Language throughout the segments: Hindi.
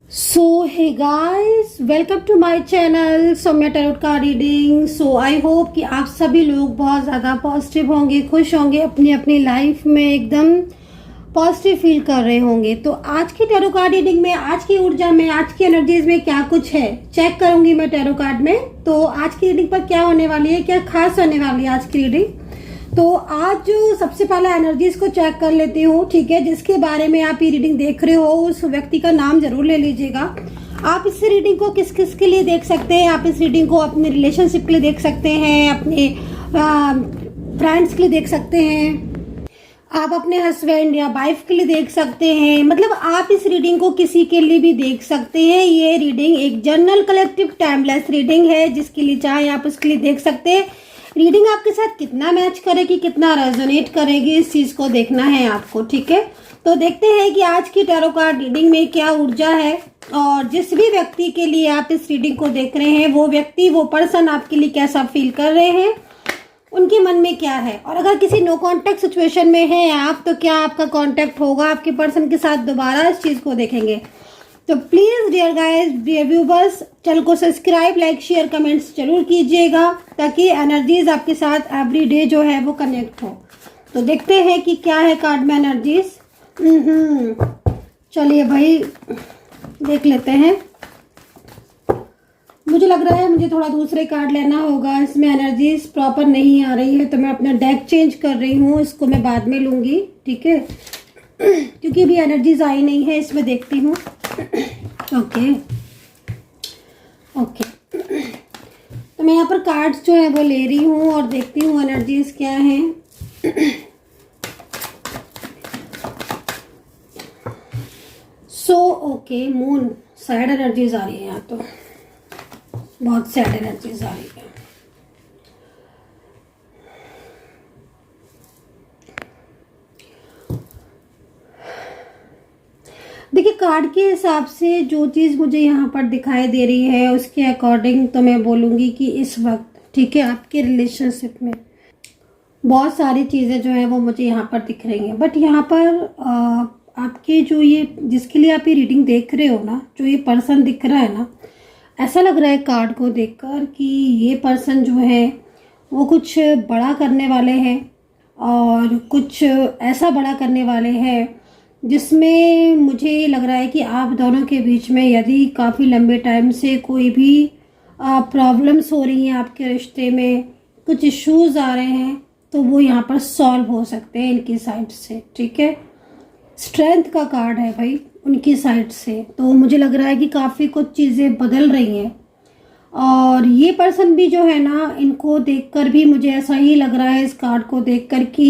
So hey guys, welcome to my channel Saumya tarot card reading. So I hope कि आप सभी लोग बहुत ज़्यादा पॉजिटिव होंगे, खुश होंगे, अपनी अपनी लाइफ में एकदम पॉजिटिव फील कर रहे होंगे। तो आज की टैरो कार्ड रीडिंग में, आज की ऊर्जा में, आज की एनर्जीज में क्या कुछ है चेक करूंगी मैं टैरो कार्ड में। तो आज की रीडिंग पर क्या होने वाली है, क्या खास होने वाली है आज की रीडिंग। तो आज जो सबसे पहले एनर्जीज को चेक कर लेती हूँ, ठीक है। जिसके बारे में आप ये रीडिंग देख रहे हो उस व्यक्ति का नाम जरूर ले लीजिएगा। आप इस रीडिंग को किस किस के लिए देख सकते हैं। आप इस रीडिंग को अपने रिलेशनशिप के लिए देख सकते हैं, अपने फ्रेंड्स के लिए देख सकते हैं, आप अपने हस्बैंड या वाइफ के लिए देख सकते हैं। मतलब आप इस रीडिंग को किसी के लिए भी देख सकते हैं। ये रीडिंग एक जनरल कलेक्टिव टाइमलेस रीडिंग है, जिसके लिए चाहे आप उसके लिए देख सकते हैं। रीडिंग आपके साथ कितना मैच करेगी, कितना रेजोनेट करेगी, इस चीज को देखना है आपको, ठीक है। तो देखते हैं कि आज की टैरो कार्ड रीडिंग में क्या ऊर्जा है, और जिस भी व्यक्ति के लिए आप इस रीडिंग को देख रहे हैं वो व्यक्ति, वो पर्सन आपके लिए कैसा फील कर रहे हैं, उनके मन में क्या है। और अगर किसी नो कांटेक्ट सिचुएशन में है आप, तो क्या आपका कांटेक्ट होगा आपके पर्सन के साथ दोबारा, इस चीज को देखेंगे। तो please dear guys, dear viewers, channel को सब्सक्राइब, लाइक, शेयर, कमेंट्स जरूर कीजिएगा, ताकि एनर्जीज आपके साथ एवरी डे जो है वो कनेक्ट हो। तो देखते हैं कि क्या है कार्ड में एनर्जीज। चलिए भाई देख लेते हैं। मुझे लग रहा है मुझे थोड़ा दूसरे कार्ड लेना होगा, इसमें एनर्जीज प्रॉपर नहीं आ रही है, तो मैं अपना डेक चेंज कर रही हूँ। इसको मैं बाद में लूंगी, ठीक है, क्योंकि अभी एनर्जीज आई नहीं है। इसमें देखती हूँ। ओके ओके, तो मैं यहाँ पर कार्ड्स जो है वो ले रही हूँ और देखती हूँ एनर्जीज क्या हैं। So okay, moon, sad energies आ रही है यहाँ, तो बहुत सैड एनर्जीज आ रही है। देखिए, कार्ड के हिसाब से जो चीज़ मुझे यहाँ पर दिखाई दे रही है उसके अकॉर्डिंग तो मैं बोलूँगी कि इस वक्त, ठीक है, आपके रिलेशनशिप में बहुत सारी चीज़ें जो है वो मुझे यहाँ पर दिख रही हैं। बट यहाँ पर आपके जो ये, जिसके लिए आप ये रीडिंग देख रहे हो ना, जो ये पर्सन दिख रहा है ना, ऐसा लग रहा है कार्ड को देखकर कि ये पर्सन जो है वो कुछ बड़ा करने वाले हैं, और कुछ ऐसा बड़ा करने वाले हैं जिसमें मुझे लग रहा है कि आप दोनों के बीच में यदि काफ़ी लंबे टाइम से कोई भी प्रॉब्लम्स हो रही हैं, आपके रिश्ते में कुछ इश्यूज आ रहे हैं, तो वो यहाँ पर सॉल्व हो सकते हैं इनकी साइड से, ठीक है। स्ट्रेंथ का कार्ड है भाई उनकी साइड से। तो मुझे लग रहा है कि काफ़ी कुछ चीज़ें बदल रही हैं, और ये पर्सन भी जो है ना, इनको देखकर भी मुझे ऐसा ही लग रहा है इस कार्ड को देखकर कि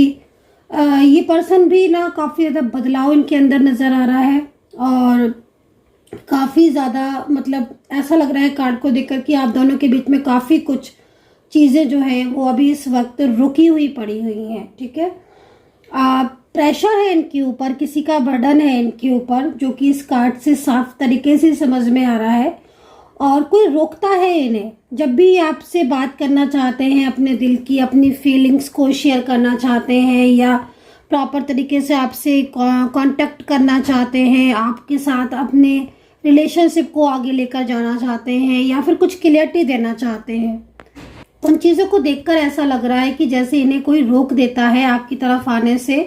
ये पर्सन भी ना काफ़ी ज़्यादा बदलाव इनके अंदर नज़र आ रहा है, और काफ़ी ज़्यादा मतलब ऐसा लग रहा है कार्ड को देखकर कि आप दोनों के बीच में काफ़ी कुछ चीज़ें जो हैं वो अभी इस वक्त रुकी हुई पड़ी हुई हैं, ठीक है। प्रेशर है इनके ऊपर, किसी का बर्डन है इनके ऊपर, जो कि इस कार्ड से साफ तरीके से समझ में आ रहा है। और कोई रोकता है इन्हें, जब भी आपसे बात करना चाहते हैं, अपने दिल की, अपनी फीलिंग्स को शेयर करना चाहते हैं, या प्रॉपर तरीके से आपसे कांटेक्ट करना चाहते हैं, आपके साथ अपने रिलेशनशिप को आगे लेकर जाना चाहते हैं, या फिर कुछ क्लियरिटी देना चाहते हैं। उन चीज़ों को देखकर ऐसा लग रहा है कि जैसे इन्हें कोई रोक देता है आपकी तरफ आने से।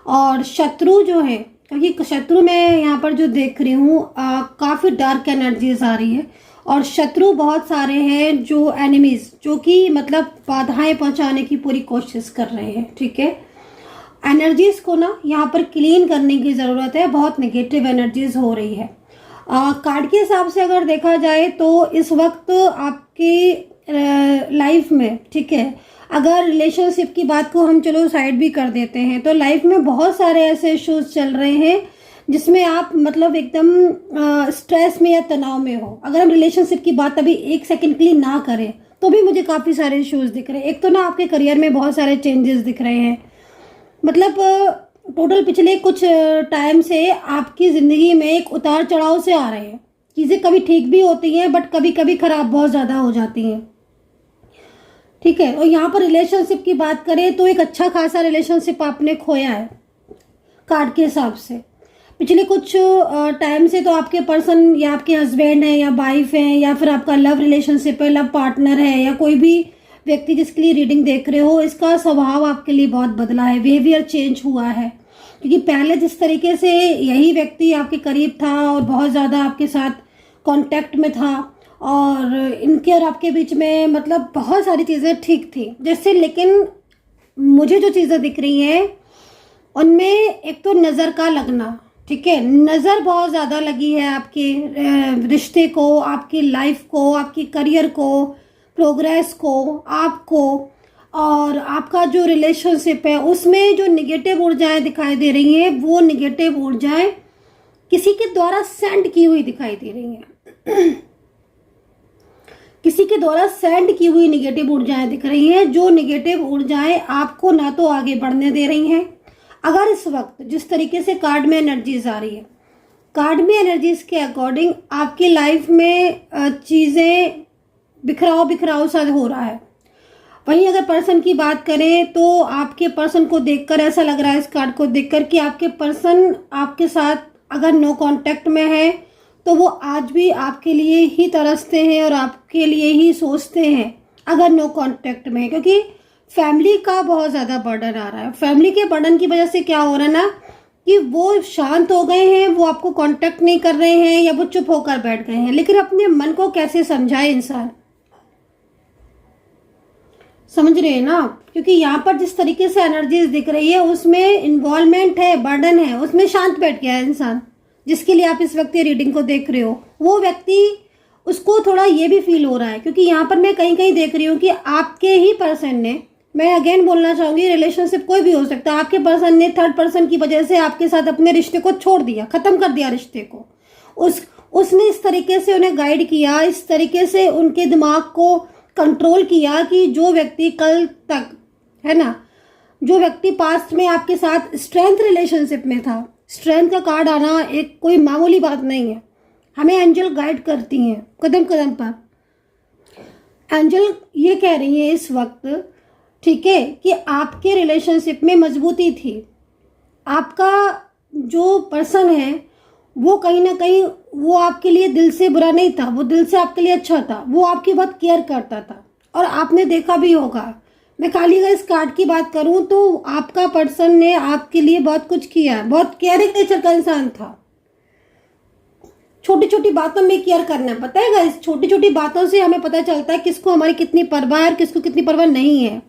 और शत्रु जो है, क्योंकि शत्रु मैं यहाँ पर जो देख रही हूँ काफ़ी डार्क एनर्जीज आ रही है, और शत्रु बहुत सारे हैं, जो एनिमीज, जो कि मतलब बाधाएं पहुंचाने की पूरी कोशिश कर रहे हैं, ठीक है। एनर्जीज को ना यहाँ पर क्लीन करने की ज़रूरत है, बहुत नेगेटिव एनर्जीज हो रही है। कार्ड के हिसाब से अगर देखा जाए तो इस वक्त आपकी लाइफ में, ठीक है, अगर रिलेशनशिप की बात को हम चलो साइड भी कर देते हैं, तो लाइफ में बहुत सारे ऐसे इश्यूज चल रहे हैं जिसमें आप मतलब एकदम स्ट्रेस में या तनाव में हो। अगर हम रिलेशनशिप की बात अभी एक सेकंड के लिए ना करें तो भी मुझे काफ़ी सारे इश्यूज दिख रहे हैं। एक तो ना आपके करियर में बहुत सारे चेंजेस दिख रहे हैं, मतलब टोटल पिछले कुछ टाइम से आपकी ज़िंदगी में एक उतार चढ़ाव से आ रहे हैं। चीज़ें कभी ठीक भी होती हैं, बट कभी कभी ख़राब बहुत ज़्यादा हो जाती हैं, ठीक है। और यहाँ पर रिलेशनशिप की बात करें तो एक अच्छा खासा रिलेशनशिप आपने खोया है कार्ड के हिसाब से। पिछले कुछ टाइम से तो आपके पर्सन या आपके हस्बैंड है या वाइफ है या फिर आपका लव रिलेशनशिप है, लव पार्टनर है या कोई भी व्यक्ति जिसके लिए रीडिंग देख रहे हो, इसका स्वभाव आपके लिए बहुत बदला है, बिहेवियर चेंज हुआ है। क्योंकि पहले जिस तरीके से यही व्यक्ति आपके करीब था और बहुत ज़्यादा आपके साथ कांटेक्ट में था और इनके और आपके बीच में मतलब बहुत सारी चीज़ें ठीक थी जैसे, लेकिन मुझे जो चीज़ें दिख रही हैं उनमें एक तो नज़र का लगना, ठीक है, नज़र बहुत ज़्यादा लगी है आपके रिश्ते को, आपकी लाइफ को, आपकी करियर को, प्रोग्रेस को, आपको, और आपका जो रिलेशनशिप है उसमें जो निगेटिव ऊर्जाएं दिखाई दे रही हैं वो निगेटिव ऊर्जाएं किसी के द्वारा सेंड की हुई दिखाई दे रही हैं। किसी के द्वारा सेंड की हुई निगेटिव ऊर्जाएं दिख रही हैं, जो निगेटिव ऊर्जाएं आपको ना तो आगे बढ़ने दे रही हैं। अगर इस वक्त जिस तरीके से कार्ड में एनर्जीज आ रही है, कार्ड में एनर्जीज के अकॉर्डिंग आपकी लाइफ में चीज़ें बिखराव बिखराव सा हो रहा है। वहीं अगर पर्सन की बात करें तो आपके पर्सन को देखकर ऐसा लग रहा है, इस कार्ड को देखकर, कि आपके पर्सन आपके साथ अगर नो कांटेक्ट में है तो वो आज भी आपके लिए ही तरसते हैं और आपके लिए ही सोचते हैं अगर नो कांटेक्ट में है। क्योंकि फैमिली का बहुत ज़्यादा बर्डन आ रहा है। फैमिली के बर्डन की वजह से क्या हो रहा है ना कि वो शांत हो गए हैं, वो आपको कांटेक्ट नहीं कर रहे हैं या वो चुप होकर बैठ गए हैं। लेकिन अपने मन को कैसे समझाए इंसान, समझ रहे हैं ना? क्योंकि यहाँ पर जिस तरीके से एनर्जीज दिख रही है उसमें इन्वॉल्वमेंट है, बर्डन है, उसमें शांत बैठ गया है इंसान जिसके लिए आप इस वक्त ये रीडिंग को देख रहे हो। वो व्यक्ति, उसको थोड़ा ये भी फील हो रहा है क्योंकि यहाँ पर मैं कहीं कहीं देख रही हूँ कि आपके ही पर्सन ने, मैं अगेन बोलना चाहूंगी, रिलेशनशिप कोई भी हो सकता है, आपके पर्सन ने थर्ड पर्सन की वजह से आपके साथ अपने रिश्ते को छोड़ दिया, खत्म कर दिया रिश्ते को। उसने इस तरीके से उन्हें गाइड किया, इस तरीके से उनके दिमाग को कंट्रोल किया कि जो व्यक्ति कल तक, है ना, जो व्यक्ति पास्ट में आपके साथ स्ट्रेंथ रिलेशनशिप में था, स्ट्रेंथ का कार्ड आना एक कोई मामूली बात नहीं है। हमें एंजल गाइड करती हैं कदम कदम पर। एंजल ये कह रही है इस वक्त, ठीक है, कि आपके रिलेशनशिप में मजबूती थी। आपका जो पर्सन है वो कहीं ना कहीं वो आपके लिए दिल से बुरा नहीं था, वो दिल से आपके लिए अच्छा था, वो आपकी बहुत केयर करता था। और आपने देखा भी होगा, मैं खाली अगर इस कार्ड की बात करूं तो आपका पर्सन ने आपके लिए बहुत कुछ किया, बहुत केयरिंग नेचर का इंसान था। छोटी छोटी बातों में केयर करना, पता है गाइस, छोटी छोटी बातों से हमें पता चलता है किसको हमारी कितनी परवाह है और किसको कितनी परवाह नहीं है।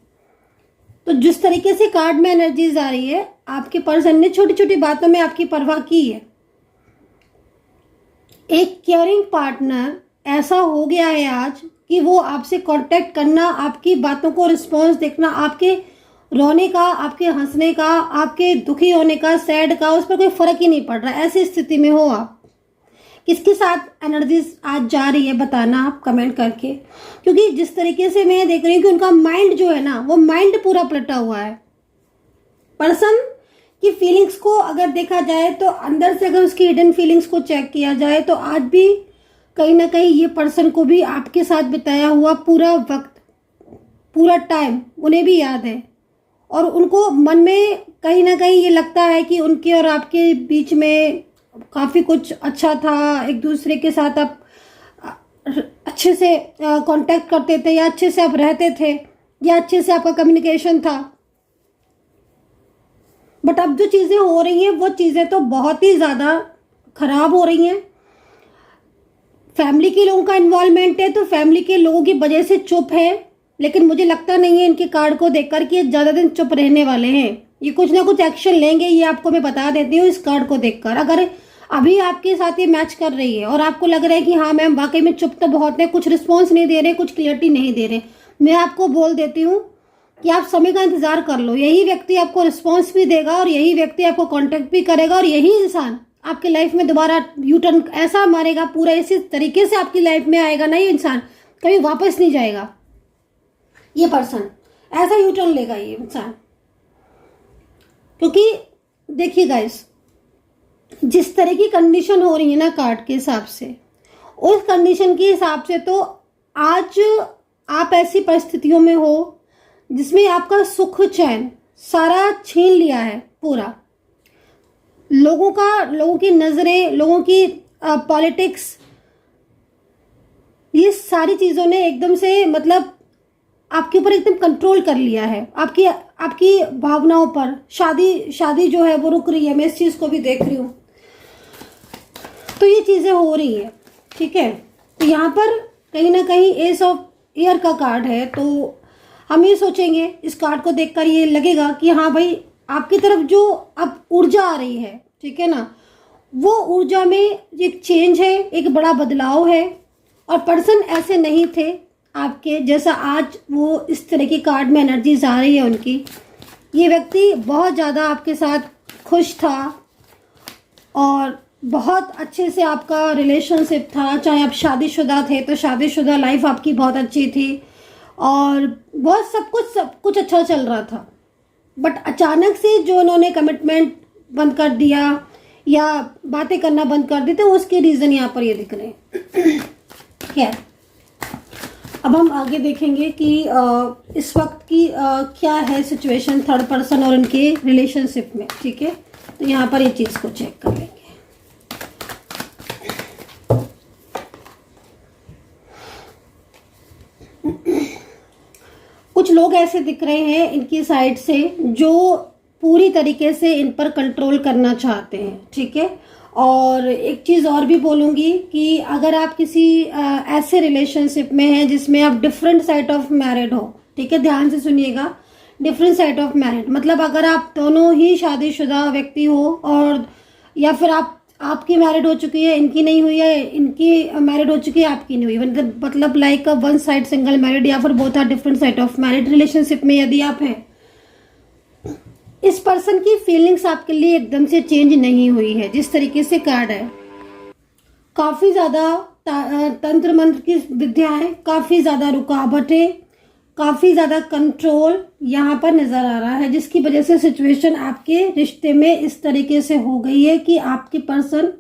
तो जिस तरीके से कार्ड में एनर्जीज आ रही है, आपके पर्सन ने छोटी छोटी बातों में आपकी परवाह की है। एक केयरिंग पार्टनर ऐसा हो गया है आज कि वो आपसे कांटेक्ट करना, आपकी बातों को रिस्पॉन्स देखना, आपके रोने का, आपके हंसने का, आपके दुखी होने का, सैड का, उस पर कोई फर्क ही नहीं पड़ रहा। ऐसी स्थिति में हो आप। किसके साथ एनर्जीज आज जा रही है बताना आप कमेंट करके, क्योंकि जिस तरीके से मैं देख रही हूँ कि उनका माइंड जो है ना, वो माइंड पूरा पलटा हुआ है। पर्सन की फीलिंग्स को अगर देखा जाए तो अंदर से अगर उसकी हिडन फीलिंग्स को चेक किया जाए तो आज भी कहीं ना कहीं ये पर्सन को भी आपके साथ बिताया हुआ पूरा वक्त, पूरा टाइम उन्हें भी याद है। और उनको मन में कहीं ना कहीं ये लगता है कि उनके और आपके बीच में काफ़ी कुछ अच्छा था, एक दूसरे के साथ आप अच्छे से कांटेक्ट करते थे या अच्छे से आप रहते थे या अच्छे से आपका कम्युनिकेशन था। बट अब जो चीज़ें हो रही हैं वो चीज़ें तो बहुत ही ज़्यादा खराब हो रही हैं। फैमिली के लोगों का इन्वॉल्वमेंट है तो फैमिली के लोगों की वजह से चुप है, लेकिन मुझे लगता नहीं है इनके कार्ड को देखकर कि ये ज़्यादा दिन चुप रहने वाले हैं। ये कुछ ना कुछ एक्शन लेंगे, ये आपको मैं बता देती हूँ इस कार्ड को देखकर। अगर अभी आपके साथ ये मैच कर रही है और आपको लग रहा है कि हाँ मैम वाकई में चुप तो बहुत है, कुछ रिस्पॉन्स नहीं दे रहे, कुछ क्लियरिटी नहीं दे रहे, मैं आपको बोल देती हूँ कि आप समय का इंतजार कर लो। यही व्यक्ति आपको रिस्पॉन्स भी देगा और यही व्यक्ति आपको कॉन्टेक्ट भी करेगा और यही इंसान आपकी लाइफ में दोबारा यू टर्न ऐसा मारेगा, पूरा इसी तरीके से आपकी लाइफ में आएगा ना, ये इंसान कभी वापस नहीं जाएगा। ये पर्सन ऐसा यू टर्न लेगा ये इंसान। क्योंकि देखिए गाइस, जिस तरह की कंडीशन हो रही है ना कार्ड के हिसाब से, उस कंडीशन के हिसाब से तो आज आप ऐसी परिस्थितियों में हो जिसमें आपका सुख चैन सारा छीन लिया है पूरा। लोगों की नज़रें, लोगों की पॉलिटिक्स, ये सारी चीज़ों ने एकदम से मतलब आपके ऊपर एकदम कंट्रोल कर लिया है, आपकी आपकी भावनाओं पर। शादी जो है वो रुक रही है, मैं इस चीज़ को भी देख रही हूँ। तो ये चीज़ें हो रही है, ठीक है। तो यहाँ पर कहीं ना कहीं एस ऑफ ईयर का कार्ड है, तो हम ये सोचेंगे, इस कार्ड को देखकर ये लगेगा कि हाँ भाई, आपकी तरफ जो अब ऊर्जा आ रही है, ठीक है ना, वो ऊर्जा में एक चेंज है, एक बड़ा बदलाव है। और पर्सन ऐसे नहीं थे आपके जैसा आज वो इस तरह की कार्ड में एनर्जीज आ रही है उनकी। ये व्यक्ति बहुत ज़्यादा आपके साथ खुश था और बहुत अच्छे से आपका रिलेशनशिप था। चाहे आप शादीशुदा थे तो शादीशुदा लाइफ आपकी बहुत अच्छी थी और बहुत सब कुछ अच्छा चल रहा था। बट अचानक से जो उन्होंने कमिटमेंट बंद कर दिया या बातें करना बंद कर दी, तो उसके रीज़न यहाँ पर ये दिख रहे हैं। खैर, अब हम आगे देखेंगे कि इस वक्त की क्या है सिचुएशन थर्ड पर्सन और उनके रिलेशनशिप में, ठीक है। तो यहाँ पर ये चीज़ को चेक कर लेंगे। कुछ लोग ऐसे दिख रहे हैं इनकी साइड से जो पूरी तरीके से इन पर कंट्रोल करना चाहते हैं, ठीक है। और एक चीज़ और भी बोलूँगी कि अगर आप किसी ऐसे रिलेशनशिप में हैं जिसमें आप डिफरेंट साइड ऑफ मैरिड हो, ठीक है, ध्यान से सुनिएगा, डिफरेंट साइड ऑफ मैरिड मतलब अगर आप दोनों ही शादीशुदा व्यक्ति हो और या फिर आपकी मैरिड हो चुकी है, इनकी नहीं हुई है, इनकी मैरिड हो चुकी है, आपकी नहीं हुई, मतलब like a one side single married या फिर both are different side of married relationship में यदि आप हैं, इस पर्सन की फीलिंग्स आपके लिए एकदम से चेंज नहीं हुई है। जिस तरीके से कार्ड है, काफ़ी ज़्यादा तंत्र मंत्र की विद्याएं, काफ़ी ज़्यादा रुकावटें, काफ़ी ज़्यादा कंट्रोल यहाँ पर नज़र आ रहा है, जिसकी वजह से सिचुएशन आपके रिश्ते में इस तरीके से हो गई है कि आपके पर्सन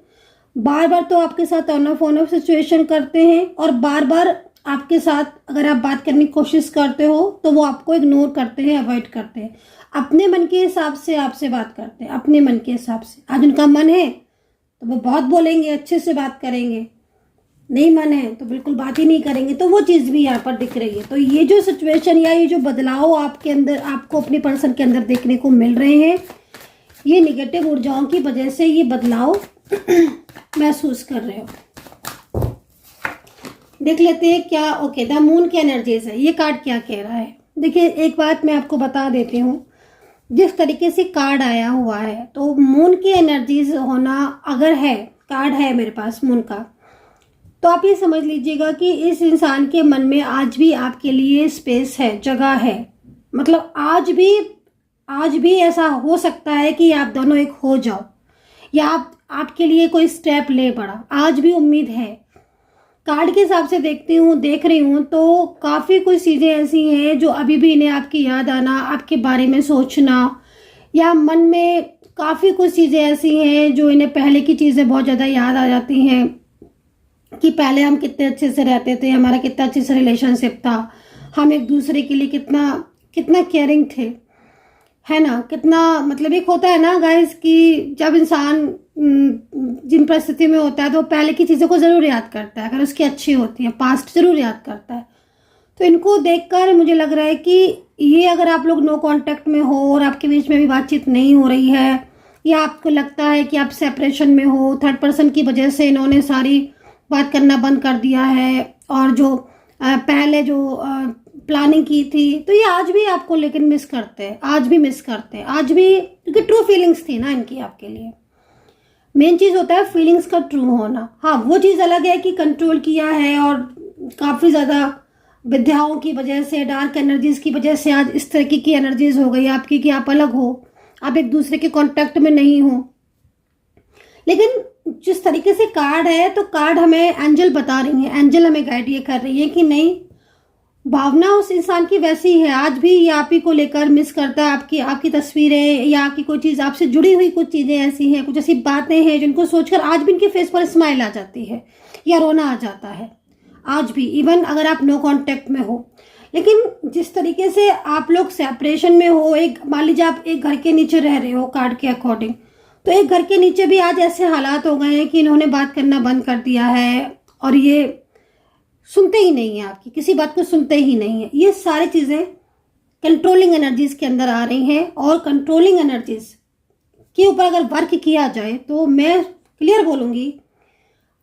बार बार तो आपके साथ ऑन ऑफ सिचुएशन करते हैं और बार बार आपके साथ अगर आप बात करने की कोशिश करते हो तो वो आपको इग्नोर करते हैं, अवॉइड करते हैं, अपने मन के हिसाब से आपसे बात करते हैं, अपने मन के हिसाब से। आज उनका मन है तो वो बहुत बोलेंगे, अच्छे से बात करेंगे, नहीं मन है तो बिल्कुल बात ही नहीं करेंगे। तो वो चीज़ भी यहाँ पर दिख रही है। तो ये जो सिचुएशन या ये जो बदलाव आपके अंदर, आपको अपने पर्सन के अंदर देखने को मिल रहे हैं, ये निगेटिव ऊर्जाओं की वजह से ये बदलाव महसूस कर रहे हो। देख लेते हैं क्या। ओके, द मून की एनर्जीज है, ये कार्ड क्या कह रहा है। देखिए, एक बात मैं आपको बता देती हूँ, जिस तरीके से कार्ड आया हुआ है तो मून की एनर्जीज होना अगर है, कार्ड है मेरे पास मून का, तो आप ये समझ लीजिएगा कि इस इंसान के मन में आज भी आपके लिए स्पेस है, जगह है। मतलब आज भी ऐसा हो सकता है कि आप दोनों एक हो जाओ या आपके लिए कोई स्टेप ले पड़ा, आज भी उम्मीद है। कार्ड के हिसाब से देख रही हूँ तो काफ़ी कुछ चीज़ें ऐसी हैं जो अभी भी इन्हें आपकी याद आना, आपके बारे में सोचना, या मन में काफ़ी कुछ चीज़ें ऐसी हैं जो इन्हें पहले की चीज़ें बहुत ज़्यादा याद आ जाती हैं कि पहले हम कितने अच्छे से रहते थे, हमारा कितना अच्छे से रिलेशनशिप था, हम एक दूसरे के लिए कितना केयरिंग थे, है ना। कितना मतलब एक होता है ना गाइस कि जब इंसान जिन परिस्थिति में होता है तो पहले की चीज़ों को ज़रूर याद करता है, अगर उसकी अच्छी होती है, पास्ट ज़रूर याद करता है। तो इनको देखकर मुझे लग रहा है कि ये अगर आप लोग नो कांटेक्ट में हो और आपके बीच में भी बातचीत नहीं हो रही है, या आपको लगता है कि आप सेपरेशन में हो, थर्ड पर्सन की वजह से इन्होंने सारी बात करना बंद कर दिया है और जो पहले जो प्लानिंग की थी, तो ये आज भी आपको लेकिन मिस करते हैं, आज भी मिस करते हैं, आज भी, क्योंकि ट्रू फीलिंग्स थी ना इनकी आपके लिए। मेन चीज़ होता है फीलिंग्स का ट्रू होना। हाँ, वो चीज़ अलग है कि कंट्रोल किया है और काफ़ी ज़्यादा विद्याओं की वजह से, डार्क एनर्जीज की वजह से आज इस तरह की एनर्जीज हो गई आपकी कि आप अलग हो, आप एक दूसरे के कांटेक्ट में नहीं हो। लेकिन जिस तरीके से कार्ड है, तो कार्ड हमें एंजल बता रही है, एंजल हमें गाइड ये कर रही है कि नहीं, भावना उस इंसान की वैसी है, आज भी ये आप ही को लेकर मिस करता है। आपकी तस्वीरें या आपकी कोई चीज़ आपसे जुड़ी हुई कुछ चीज़ें ऐसी हैं, कुछ ऐसी बातें हैं जिनको सोचकर आज भी इनके फेस पर स्माइल आ जाती है या रोना आ जाता है, आज भी, इवन अगर आप नो कांटेक्ट में हो। लेकिन जिस तरीके से आप लोग सेपरेशन में हो, एक मान लीजिए आप एक घर के नीचे रह रहे हो कार्ड के अकॉर्डिंग, तो एक घर के नीचे भी आज ऐसे हालात हो गए हैं कि इन्होंने बात करना बंद कर दिया है और ये सुनते ही नहीं है, आपकी किसी बात को सुनते ही नहीं है। ये सारी चीज़ें कंट्रोलिंग एनर्जीज के अंदर आ रही हैं, और कंट्रोलिंग एनर्जीज के ऊपर अगर वर्क किया जाए तो मैं क्लियर बोलूँगी,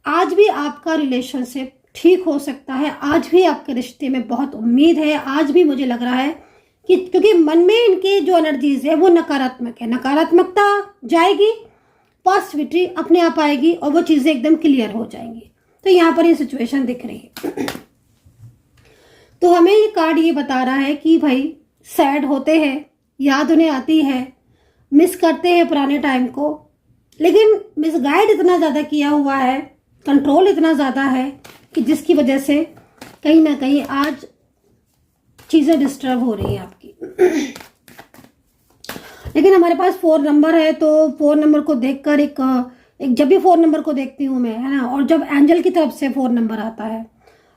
आज भी आपका रिलेशनशिप ठीक हो सकता है। आज भी आपके रिश्ते में बहुत उम्मीद है। आज भी मुझे लग रहा है कि क्योंकि मन में इनके जो एनर्जीज है वो नकारात्मक है, नकारात्मकता जाएगी, पॉजिटिविटी अपने आप आएगी और वो चीज़ें एकदम क्लियर हो जाएंगी। तो यहाँ पर ये सिचुएशन दिख रही है। तो हमें ये कार्ड ये बता रहा है कि भाई सैड होते हैं, याद उन्हें आती है, मिस करते हैं पुराने टाइम को, लेकिन मिसगाइड इतना ज़्यादा किया हुआ है, कंट्रोल इतना ज़्यादा है कि जिसकी वजह से कहीं ना कहीं आज चीज़ें डिस्टर्ब हो रही हैं आपकी। लेकिन हमारे पास 4 नंबर है, तो 4 नंबर को देखकर एक जब भी 4 नंबर को देखती हूँ मैं, है ना, और जब एंजल की तरफ से 4 नंबर आता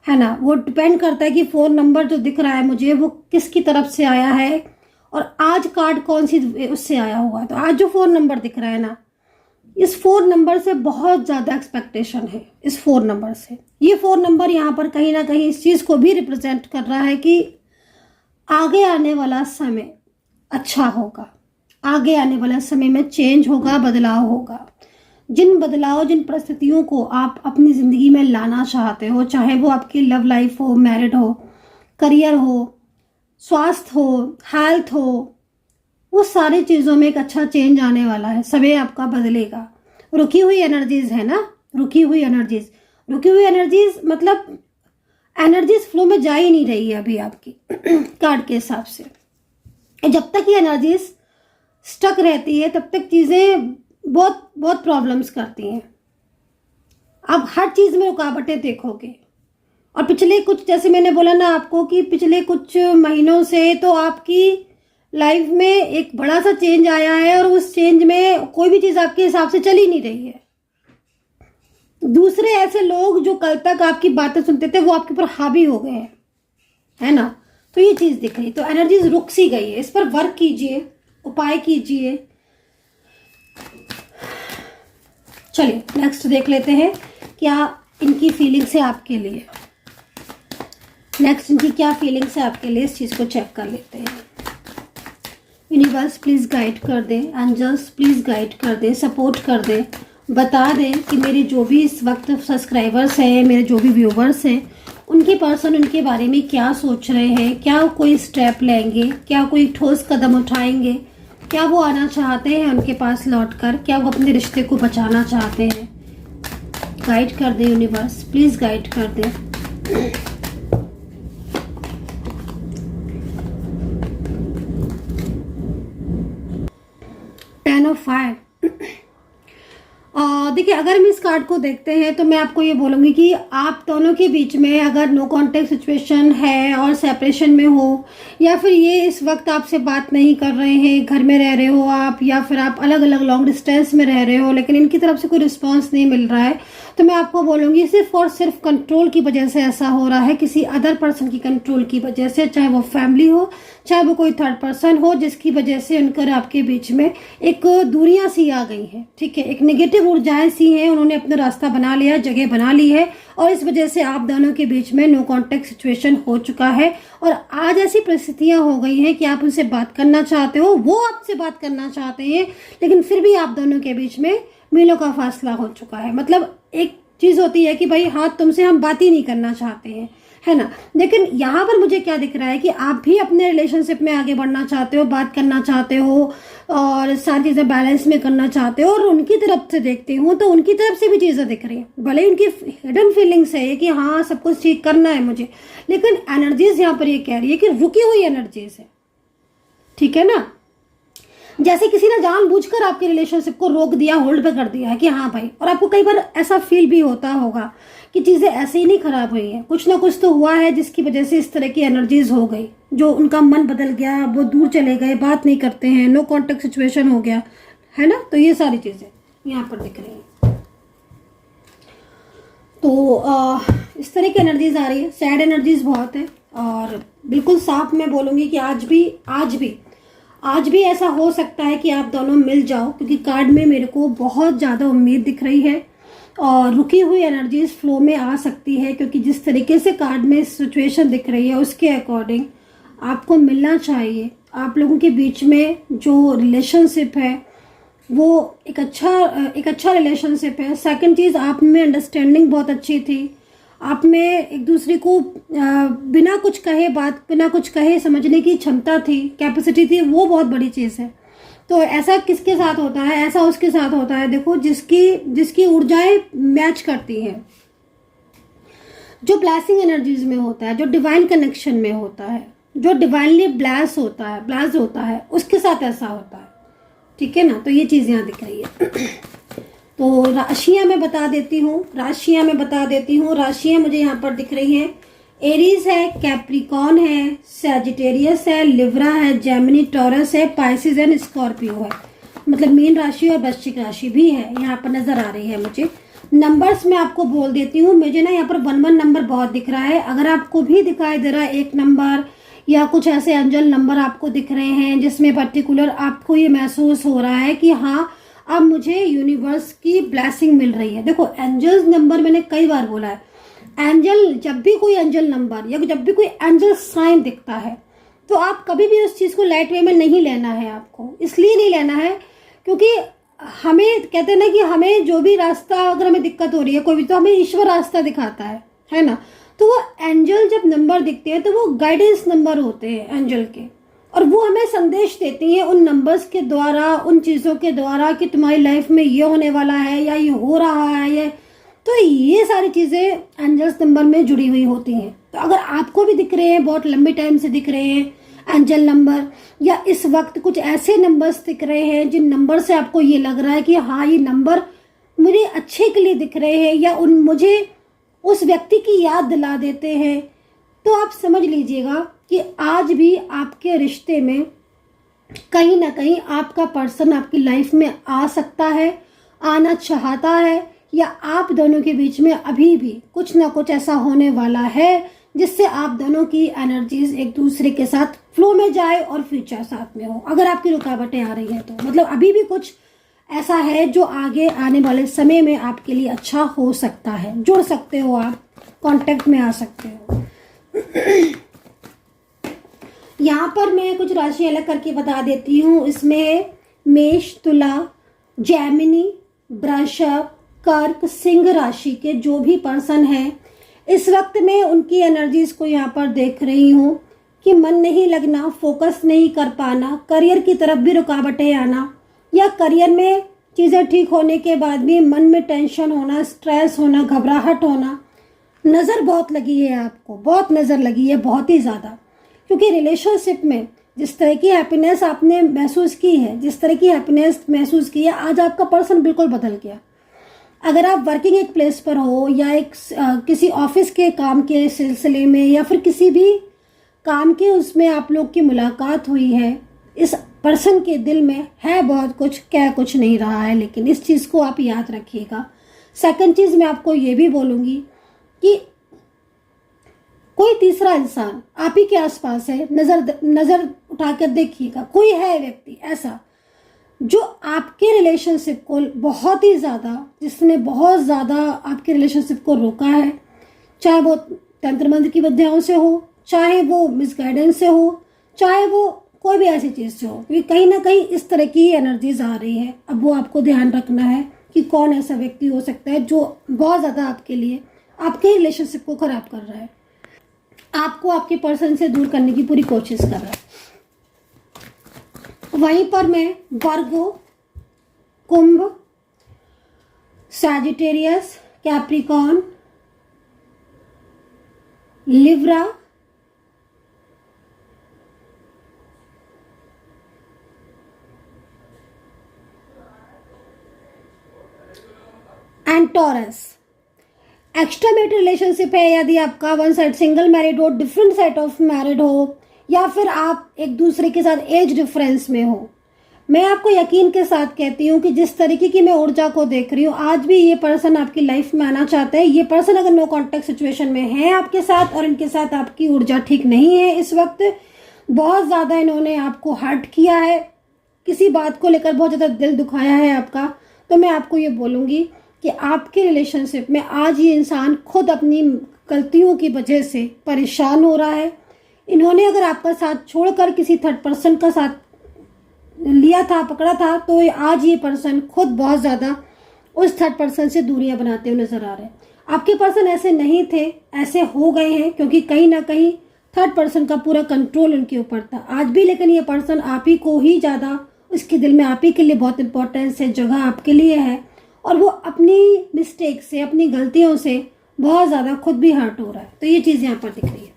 है ना, वो डिपेंड करता है कि 4 नंबर जो दिख रहा है मुझे वो किसकी तरफ से आया है और आज कार्ड कौन सी उससे आया हुआ है। तो आज जो 4 नंबर दिख रहा है ना, इस 4 नंबर से बहुत ज़्यादा एक्सपेक्टेशन है। इस 4 नंबर से, ये 4 नंबर यहाँ पर कहीं ना कहीं इस चीज़ को भी रिप्रेजेंट कर रहा है कि आगे आने वाला समय अच्छा होगा, आगे आने वाला समय में चेंज होगा, बदलाव होगा। जिन परिस्थितियों को आप अपनी ज़िंदगी में लाना चाहते हो, चाहे वो आपकी लव लाइफ हो, मैरिड हो, करियर हो, स्वास्थ्य हो, हेल्थ हो, वो सारी चीज़ों में एक अच्छा चेंज आने वाला है। समय आपका बदलेगा। रुकी हुई एनर्जीज है ना, रुकी हुई एनर्जीज मतलब एनर्जीज फ्लो में जा ही नहीं रही है अभी आपकी कार्ड के हिसाब से। जब तक ये एनर्जीज स्टक रहती है तब तक चीज़ें बहुत प्रॉब्लम्स करती हैं। आप हर चीज़ में रुकावटें देखोगे। और पिछले कुछ, जैसे मैंने बोला ना आपको कि पिछले कुछ महीनों से तो आपकी लाइफ में एक बड़ा सा चेंज आया है और उस चेंज में कोई भी चीज़ आपके हिसाब से चल ही नहीं रही है। दूसरे ऐसे लोग जो कल तक आपकी बातें सुनते थे वो आपके ऊपर हावी हो गए हैं, है ना। तो ये चीज़ दिख रही, तो एनर्जीज रुक सी गई है। इस पर वर्क कीजिए, उपाय कीजिए। चलिए नेक्स्ट देख लेते हैं क्या इनकी फीलिंग्स है आपके लिए। नेक्स्ट इनकी क्या फीलिंग्स है आपके लिए, इस चीज़ को चेक कर लेते हैं। यूनिवर्स प्लीज़ गाइड कर दे, एंजल्स प्लीज़ गाइड कर दे, सपोर्ट कर दे, बता दें कि मेरे जो भी इस वक्त सब्सक्राइबर्स हैं, मेरे जो भी व्यूवर्स हैं, उनके पर्सन उनके बारे में क्या सोच रहे हैं, क्या कोई स्टेप लेंगे, क्या कोई ठोस कदम उठाएंगे, क्या वो आना चाहते हैं उनके पास लौटकर, क्या वो अपने रिश्ते को बचाना चाहते हैं। गाइड कर दे यूनिवर्स, प्लीज़ गाइड कर दे। 10 of 5। देखिए, अगर हम इस कार्ड को देखते हैं तो मैं आपको ये बोलूँगी कि आप दोनों के बीच में अगर नो कॉन्टेक्ट सिचुएशन है और सेपरेशन में हो, या फिर ये इस वक्त आपसे बात नहीं कर रहे हैं, घर में रह रहे हो आप, या फिर आप अलग अलग लॉन्ग डिस्टेंस में रह रहे हो, लेकिन इनकी तरफ से कोई रिस्पांस नहीं मिल रहा है, तो मैं आपको बोलूँगी सिर्फ और सिर्फ कंट्रोल की वजह से ऐसा हो रहा है, किसी अदर पर्सन की कंट्रोल की वजह से, चाहे वो फैमिली हो, चाहे वो कोई थर्ड पर्सन हो, जिसकी वजह से उनकर आपके बीच में एक दूरियां सी आ गई हैं। ठीक है, एक नेगेटिव ऊर्जाएं सी हैं, उन्होंने अपना रास्ता बना लिया, जगह बना ली है, और इस वजह से आप दोनों के बीच में नो कॉन्टेक्ट सिचुएशन हो चुका है। और आज ऐसी परिस्थितियां हो गई हैं कि आप उनसे बात करना चाहते हो, वो आपसे बात करना चाहते हैं, लेकिन फिर भी आप दोनों के बीच में मीलों का फासला हो चुका है। मतलब एक चीज होती है कि भाई हाँ, तुमसे हम बात ही नहीं करना चाहते हैं, है ना। लेकिन यहाँ पर मुझे क्या दिख रहा है कि आप भी अपने रिलेशनशिप में आगे बढ़ना चाहते हो, बात करना चाहते हो, और सारी चीज़ें बैलेंस में करना चाहते हो, और उनकी तरफ से देखती हूँ तो उनकी तरफ से भी चीज़ें दिख रही हैं। भले ही उनकी हिडन फीलिंग्स है कि हाँ सब कुछ ठीक करना है मुझे, लेकिन एनर्जीज यहाँ पर ये कह रही है कि रुकी हुई एनर्जीज है। ठीक है ना, जैसे किसी ने जानबूझकर आपके रिलेशनशिप को रोक दिया, होल्ड पे कर दिया है कि हाँ भाई। और आपको कई बार ऐसा फील भी होता होगा कि चीज़ें ऐसे ही नहीं खराब हुई हैं, कुछ ना कुछ तो हुआ है जिसकी वजह से इस तरह की एनर्जीज हो गई, जो उनका मन बदल गया, वो दूर चले गए, बात नहीं करते हैं, नो कॉन्टेक्ट सिचुएशन हो गया, है ना। तो ये सारी चीज़ें यहाँ पर दिख रही हैं। तो इस तरह की एनर्जीज आ रही है, सैड एनर्जीज बहुत है, और बिल्कुल साफ मैं बोलूँगी कि आज भी आज भी ऐसा हो सकता है कि आप दोनों मिल जाओ, क्योंकि कार्ड में मेरे को बहुत ज़्यादा उम्मीद दिख रही है और रुकी हुई एनर्जीज फ्लो में आ सकती है, क्योंकि जिस तरीके से कार्ड में सिचुएशन दिख रही है उसके अकॉर्डिंग आपको मिलना चाहिए। आप लोगों के बीच में जो रिलेशनशिप है वो एक अच्छा रिलेशनशिप है। सेकंड चीज़, आप में अंडरस्टैंडिंग बहुत अच्छी थी, आप में एक दूसरे को बिना कुछ कहे समझने की क्षमता थी, कैपेसिटी थी, वो बहुत बड़ी चीज़ है। तो ऐसा किसके साथ होता है? ऐसा उसके साथ होता है देखो जिसकी ऊर्जाएं मैच करती हैं, जो ब्लेसिंग एनर्जीज में होता है, जो डिवाइन कनेक्शन में होता है, जो डिवाइनली ब्लेस्ड होता है उसके साथ ऐसा होता है। ठीक है ना? तो ये चीज़ यहाँ दिख रही है। तो राशियां मैं बता देती हूँ, राशियां मुझे यहाँ पर दिख रही हैं। एरीज है, कैप्रिकॉन है, सैजिटेरियस है, लिब्रा है, जेमिनी, टॉरस है, पाइसिस एंड स्कॉर्पियो है। मतलब मीन राशि और वृश्चिक राशि भी है यहाँ पर नजर आ रही है मुझे। नंबर्स मैं आपको बोल देती हूँ, मुझे ना यहाँ पर 11 नंबर बहुत दिख रहा है। अगर आपको भी दिखाई दे रहा है 1 नंबर या कुछ ऐसे एंजल नंबर आपको दिख रहे हैं जिसमें पर्टिकुलर आपको ये महसूस हो रहा है कि हाँ अब मुझे यूनिवर्स की ब्लेसिंग मिल रही है। देखो एंजल्स नंबर मैंने कई बार बोला है, एंजल जब भी कोई एंजल नंबर या जब भी कोई एंजल साइन दिखता है तो आप कभी भी उस चीज़ को लाइट वे में नहीं लेना है। आपको इसलिए नहीं लेना है क्योंकि हमें कहते हैं ना कि हमें जो भी रास्ता अगर हमें दिक्कत हो रही है कोई भी, तो हमें ईश्वर रास्ता दिखाता है ना। तो वो एंजल जब नंबर दिखते हैं तो वो गाइडेंस नंबर होते हैं एंजल के, और वो हमें संदेश देती हैं उन नंबर्स के द्वारा, उन चीज़ों के द्वारा कि तुम्हारी लाइफ में ये होने वाला है या ये हो रहा है। तो ये सारी चीज़ें एंजल्स नंबर में जुड़ी हुई होती हैं। तो अगर आपको भी दिख रहे हैं, बहुत लंबे टाइम से दिख रहे हैं एंजल नंबर, या इस वक्त कुछ ऐसे नंबर्स दिख रहे हैं जिन नंबर से आपको ये लग रहा है कि हाँ ये नंबर मुझे अच्छे के लिए दिख रहे हैं या मुझे उस व्यक्ति की याद दिला देते हैं, तो आप समझ लीजिएगा कि आज भी आपके रिश्ते में कहीं ना कहीं आपका पर्सन आपकी लाइफ में आ सकता है, आना चाहता है, या आप दोनों के बीच में अभी भी कुछ ना कुछ ऐसा होने वाला है जिससे आप दोनों की एनर्जीज एक दूसरे के साथ फ्लो में जाए और फ्यूचर साथ में हो। अगर आपकी रुकावटें आ रही हैं तो मतलब अभी भी कुछ ऐसा है जो आगे आने वाले समय में आपके लिए अच्छा हो सकता है। जुड़ सकते हो, आप कांटेक्ट में आ सकते हो। यहाँ पर मैं कुछ राशि अलग करके बता देती हूँ। इसमें मेष, तुला, जैमिनी, वृषभ, कर्क, सिंह राशि के जो भी पर्सन हैं, इस वक्त मैं उनकी एनर्जीज को यहाँ पर देख रही हूँ कि मन नहीं लगना, फोकस नहीं कर पाना, करियर की तरफ भी रुकावटें आना, या करियर में चीज़ें ठीक होने के बाद भी मन में टेंशन होना, स्ट्रेस होना, घबराहट होना। नज़र बहुत लगी है आपको, बहुत नज़र लगी है, बहुत ही ज़्यादा, क्योंकि रिलेशनशिप में जिस तरह की हैप्पीनेस आपने महसूस की है, जिस तरह की हैप्पीनेस महसूस की है, आज आपका पर्सन बिल्कुल बदल गया। अगर आप वर्किंग एक प्लेस पर हो या किसी ऑफिस के काम के सिलसिले में या फिर किसी भी काम के उसमें आप लोग की मुलाकात हुई है, इस पर्सन के दिल में है बहुत कुछ, कह कुछ नहीं रहा है, लेकिन इस चीज़ को आप याद रखिएगा। सेकंड चीज़ मैं आपको ये भी बोलूँगी कि कोई तीसरा इंसान आप ही के आसपास है, नज़र उठाकर देखिएगा, कोई है व्यक्ति ऐसा जो आपके रिलेशनशिप को बहुत ही ज़्यादा, जिसने बहुत ज़्यादा आपके रिलेशनशिप को रोका है, चाहे वो तंत्र मंत्र की विद्याओं से हो, चाहे वो मिसगाइडेंस से हो, चाहे वो कोई भी ऐसी चीज़ से हो, क्योंकि कहीं ना कहीं इस तरह की एनर्जीज आ रही है। अब वो आपको ध्यान रखना है कि कौन ऐसा व्यक्ति हो सकता है जो बहुत ज़्यादा आपके लिए आपके रिलेशनशिप को ख़राब कर रहा है, आपको आपके पर्सन से दूर करने की पूरी कोशिश कर रहा है। वहीं पर मैं Virgo, Kumbh, Sagittarius, Capricorn, Libra, and Taurus extra married relationship है। यदि आपका वन साइड सिंगल मैरिड हो, डिफरेंट साइड ऑफ मैरिड हो, या फिर आप एक दूसरे के साथ एज डिफरेंस में हो, मैं आपको यकीन के साथ कहती हूँ कि जिस तरीके की मैं ऊर्जा को देख रही हूँ, आज भी ये पर्सन आपकी लाइफ में आना चाहता है। ये पर्सन अगर नो कॉन्टेक्ट सिचुएशन में है आपके साथ और इनके साथ आपकी ऊर्जा ठीक नहीं है इस वक्त, बहुत ज़्यादा इन्होंने आपको हर्ट किया है, किसी बात को लेकर बहुत ज़्यादा दिल दुखाया है आपका। तो मैं आपको ये बोलूँगी कि आपके रिलेशनशिप में आज ये इंसान खुद अपनी गलतियों की वजह से परेशान हो रहा है। इन्होंने अगर आपका साथ छोड़कर किसी थर्ड पर्सन का साथ लिया था, पकड़ा था, तो आज ये पर्सन खुद बहुत ज़्यादा उस थर्ड पर्सन से दूरियां बनाते हुए नजर आ रहे हैं। आपके पर्सन ऐसे नहीं थे, ऐसे हो गए हैं क्योंकि कहीं ना कहीं थर्ड पर्सन का पूरा कंट्रोल उनके ऊपर था आज भी। लेकिन ये पर्सन आप ही को ही ज़्यादा, उसके दिल में आप ही के लिए बहुत इंपॉर्टेंस है, जगह आपके लिए है, और वो अपनी मिस्टेक से, अपनी गलतियों से बहुत ज़्यादा खुद भी हर्ट हो रहा है। तो ये चीज़ यहाँ पर दिख रही है।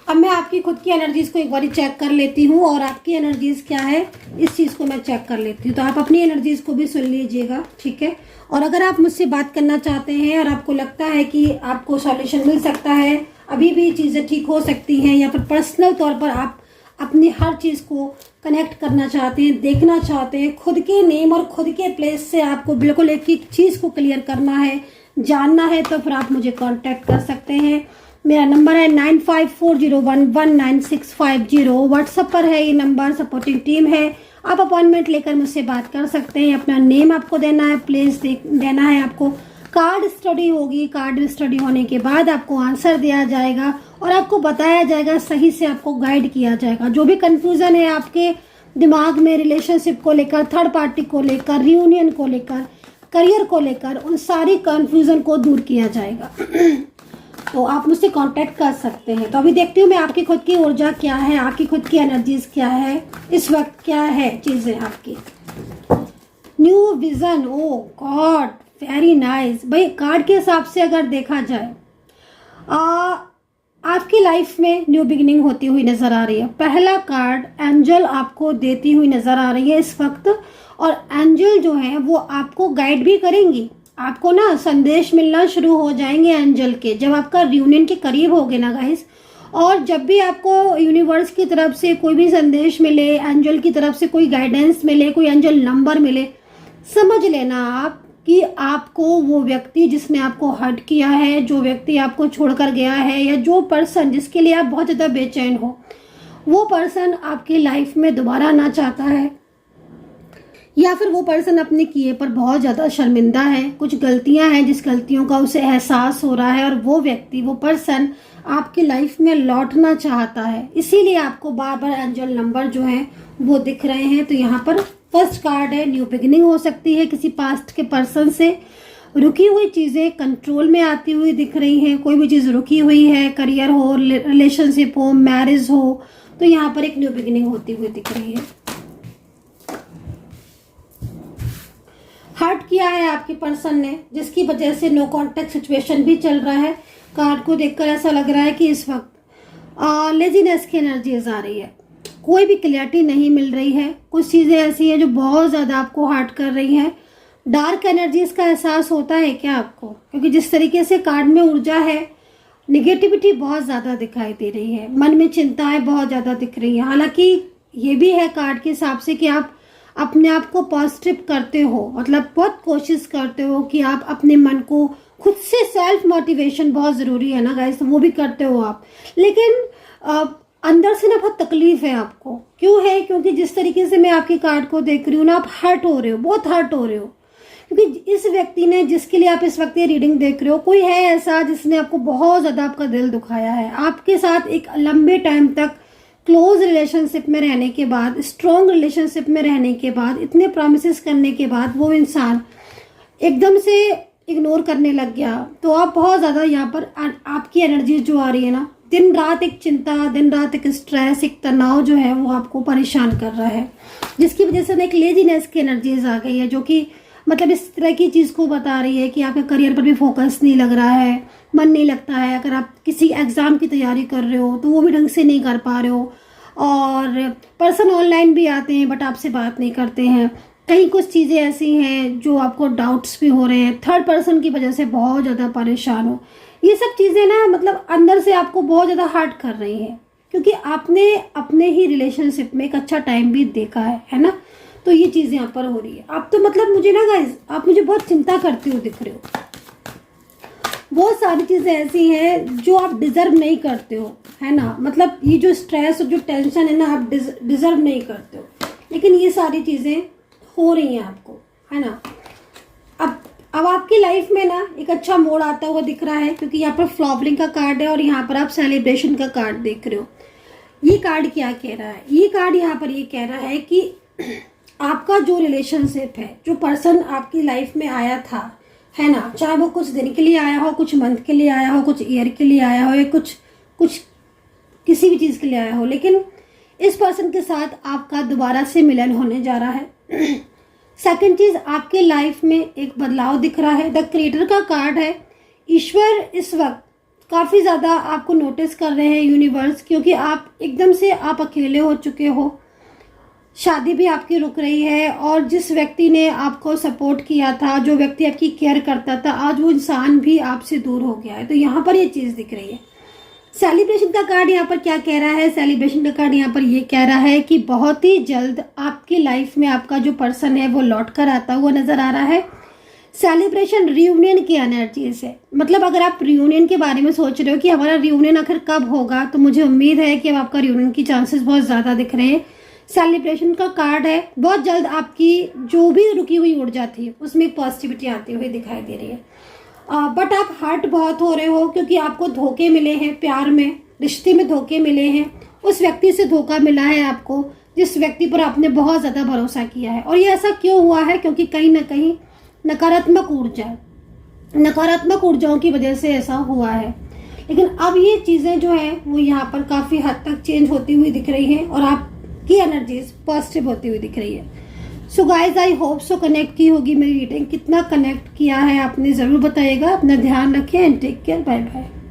अब मैं आपकी खुद की एनर्जीज को एक बार चेक कर लेती हूँ और आपकी एनर्जीज क्या है इस चीज़ को मैं चेक कर लेती हूँ। तो आप अपनी एनर्जीज को भी सुन लीजिएगा, ठीक है। और अगर आप मुझसे बात करना चाहते हैं और आपको लगता है कि आपको सॉल्यूशन मिल सकता है, अभी भी चीज़ें ठीक हो सकती हैं, या फिर पर्सनल तौर पर आप अपनी हर चीज़ को कनेक्ट करना चाहते हैं, देखना चाहते हैं, खुद के नेम और खुद के प्लेस से आपको बिल्कुल एक एक चीज़ को क्लियर करना है, जानना है, तो फिर आप मुझे कांटेक्ट कर सकते हैं। मेरा नंबर है 9540119650। व्हाट्सएप पर है ये नंबर, सपोर्टिंग टीम है। आप अपॉइंटमेंट लेकर मुझसे बात कर सकते हैं। अपना नेम आपको देना है, प्लेस देना है आपको। कार्ड स्टडी होगी, कार्ड स्टडी होने के बाद आपको आंसर दिया जाएगा और आपको बताया जाएगा, सही से आपको गाइड किया जाएगा। जो भी कंफ्यूजन है आपके दिमाग में रिलेशनशिप को लेकर, थर्ड पार्टी को लेकर, रियूनियन को लेकर, करियर को लेकर, उन सारी कंफ्यूजन को दूर किया जाएगा। तो आप मुझसे कांटेक्ट कर सकते हैं। तो अभी देखती हूँ मैं आपकी खुद की ऊर्जा क्या है, आपकी खुद की एनर्जीज क्या है, इस वक्त क्या है चीज़ें आपकी। न्यू विजन, ओ गॉड, वेरी नाइस। भाई कार्ड के हिसाब से अगर देखा जाए, आपकी लाइफ में न्यू बिगिनिंग होती हुई नजर आ रही है। पहला कार्ड एंजल आपको देती हुई नजर आ रही है इस वक्त, और एंजल जो है वो आपको गाइड भी करेंगी। आपको ना संदेश मिलना शुरू हो जाएंगे एंजल के, जब आपका रियूनियन के करीब होगे ना गाइस। और जब भी आपको यूनिवर्स की तरफ से कोई भी संदेश मिले, एंजल की तरफ से कोई गाइडेंस मिले, कोई एंजल नंबर मिले, समझ लेना आप कि आपको वो व्यक्ति जिसने आपको हर्ट किया है, जो व्यक्ति आपको छोड़कर गया है, या जो पर्सन जिसके लिए आप बहुत ज़्यादा बेचैन हो, वो पर्सन आपकी लाइफ में दोबारा आना चाहता है, या फिर वो पर्सन अपने किए पर बहुत ज़्यादा शर्मिंदा है। कुछ गलतियां हैं जिस गलतियों का उसे एहसास हो रहा है, और वो व्यक्ति, वो पर्सन आपकी लाइफ में लौटना चाहता है। इसीलिए आपको बार बार एंजल नंबर जो है वो दिख रहे हैं। तो यहाँ पर फर्स्ट कार्ड है, न्यू बिगिनिंग हो सकती है। किसी पास्ट के पर्सन से रुकी हुई चीज़ें कंट्रोल में आती हुई दिख रही हैं। कोई भी चीज़ रुकी हुई है, करियर हो, रिलेशनशिप हो, मैरिज हो, तो यहाँ पर एक न्यू बिगिनिंग होती हुई दिख रही है। हर्ट किया है आपके पर्सन ने, जिसकी वजह से नो कॉन्टेक्ट सिचुएशन भी चल रहा है। कार्ड को देखकर ऐसा लग रहा है कि इस वक्त लेजीनेस की एनर्जीज आ रही है, कोई भी क्लियरिटी नहीं मिल रही है। कुछ चीज़ें ऐसी हैं जो बहुत ज़्यादा आपको हर्ट कर रही हैं। डार्क एनर्जीज का एहसास होता है क्या आपको? क्योंकि जिस तरीके से कार्ड में ऊर्जा है, निगेटिविटी बहुत ज़्यादा दिखाई दे रही है, मन में चिंताएं बहुत ज़्यादा दिख रही हैं। हालांकि ये भी है कार्ड के हिसाब से कि आप अपने आप को पॉजिटिव करते हो, मतलब बहुत कोशिश करते हो कि आप अपने मन को खुद से, सेल्फ मोटिवेशन बहुत ज़रूरी है ना गाइस, तो वो भी करते हो आप। लेकिन अंदर से ना बहुत तकलीफ है आपको। क्यों है? क्योंकि जिस तरीके से मैं आपके कार्ड को देख रही हूँ ना, आप हर्ट हो रहे हो, बहुत हर्ट हो रहे हो। क्योंकि इस व्यक्ति ने, जिसके लिए आप इस वक्त ये रीडिंग देख रहे हो, कोई है ऐसा जिसने आपको बहुत ज़्यादा आपका दिल दुखाया है। आपके साथ एक लंबे टाइम तक क्लोज रिलेशनशिप में रहने के बाद, स्ट्रॉन्ग रिलेशनशिप में रहने के बाद, इतने प्रॉमिसेस करने के बाद वो इंसान एकदम से इग्नोर करने लग गया। तो आप बहुत ज़्यादा यहाँ पर आपकी एनर्जी जो आ रही है ना, दिन रात एक चिंता, दिन रात एक स्ट्रेस, एक तनाव जो है वो आपको परेशान कर रहा है, जिसकी वजह से ना एक लेजीनेस की एनर्जीज आ गई है, जो कि मतलब इस तरह की चीज़ को बता रही है कि आपके करियर पर भी फोकस नहीं लग रहा है, मन नहीं लगता है। अगर आप किसी एग्ज़ाम की तैयारी कर रहे हो तो वो भी ढंग से नहीं कर पा रहे हो, और पर्सन ऑनलाइन भी आते हैं बट आपसे बात नहीं करते हैं। कहीं कुछ चीज़ें ऐसी हैं जो आपको डाउट्स भी हो रहे हैं, थर्ड पर्सन की वजह से बहुत ज़्यादा परेशान हो। ये सब चीज़ें ना मतलब अंदर से आपको बहुत ज़्यादा हर्ट कर रही हैं, क्योंकि आपने अपने ही रिलेशनशिप में एक अच्छा टाइम भी देखा है ना। तो ये चीज़ यहाँ पर हो रही है। आप तो मतलब मुझे ना गाइस, आप मुझे बहुत चिंता करते हो दिख रहे हो। बहुत सारी चीज़ें ऐसी हैं जो आप डिज़र्व नहीं करते हो, है ना। मतलब ये जो स्ट्रेस और जो टेंशन है ना, आप डिज़र्व नहीं करते हो, लेकिन ये सारी चीज़ें हो रही हैं आपको, है ना। अब आपकी लाइफ में ना एक अच्छा मोड़ आता हुआ दिख रहा है, क्योंकि यहाँ पर फ्लॉवरिंग का कार्ड है और यहाँ पर आप सेलिब्रेशन का कार्ड देख रहे हो। ये कार्ड क्या कह रहा है? ये कार्ड यहाँ पर ये कह रहा है कि आपका जो रिलेशनशिप है, जो पर्सन आपकी लाइफ में आया था, है ना, चाहे वो कुछ दिन के लिए आया हो, कुछ मंथ के लिए आया हो, कुछ ईयर के लिए आया हो, या कुछ किसी भी चीज़ के लिए आया हो, लेकिन इस पर्सन के साथ आपका दोबारा से मिलन होने जा रहा है। सेकंड चीज़, आपके लाइफ में एक बदलाव दिख रहा है। द क्रिएटर का कार्ड है। ईश्वर इस वक्त काफ़ी ज़्यादा आपको नोटिस कर रहे हैं, यूनिवर्स, क्योंकि आप एकदम से आप अकेले हो चुके हो। शादी भी आपकी रुक रही है, और जिस व्यक्ति ने आपको सपोर्ट किया था, जो व्यक्ति आपकी केयर करता था, आज वो इंसान भी आपसे दूर हो गया है। तो यहाँ पर ये चीज़ दिख रही है। सेलिब्रेशन का कार्ड यहाँ पर क्या कह रहा है? सेलिब्रेशन का कार्ड यहाँ पर ये कह रहा है कि बहुत ही जल्द आपकी लाइफ में आपका जो पर्सन है वो लौट कर आता हुआ नजर आ रहा है। सेलिब्रेशन रियूनियन की एनर्जी से, मतलब अगर आप रियूनियन के बारे में सोच रहे हो कि हमारा रियूनियन आखिर कब होगा, तो मुझे उम्मीद है कि अब आपका रियूनियन की चांसेस बहुत ज़्यादा दिख रहे हैं। सेलिब्रेशन का कार्ड है। बहुत जल्द आपकी जो भी रुकी हुई ऊर्जा थी उसमें एक पॉजिटिविटी आती हुई दिखाई दे रही है। बट आप हर्ट बहुत हो रहे हो, क्योंकि आपको धोखे मिले हैं, प्यार में, रिश्ते में धोखे मिले हैं। उस व्यक्ति से धोखा मिला है आपको, जिस व्यक्ति पर आपने बहुत ज़्यादा भरोसा किया है। और ये ऐसा क्यों हुआ है? क्योंकि कहीं ना कहीं नकारात्मक ऊर्जाओं की वजह से ऐसा हुआ है। लेकिन अब ये चीज़ें जो है वो यहाँ पर काफ़ी हद तक चेंज होती हुई दिख रही हैं, और आपकी एनर्जीज पॉजिटिव होती हुई दिख रही है। So guys, I hope so connect की होगी मेरी रीडिंग। कितना कनेक्ट किया है आपने ज़रूर बताइएगा। अपना ध्यान रखें and take care. Bye bye.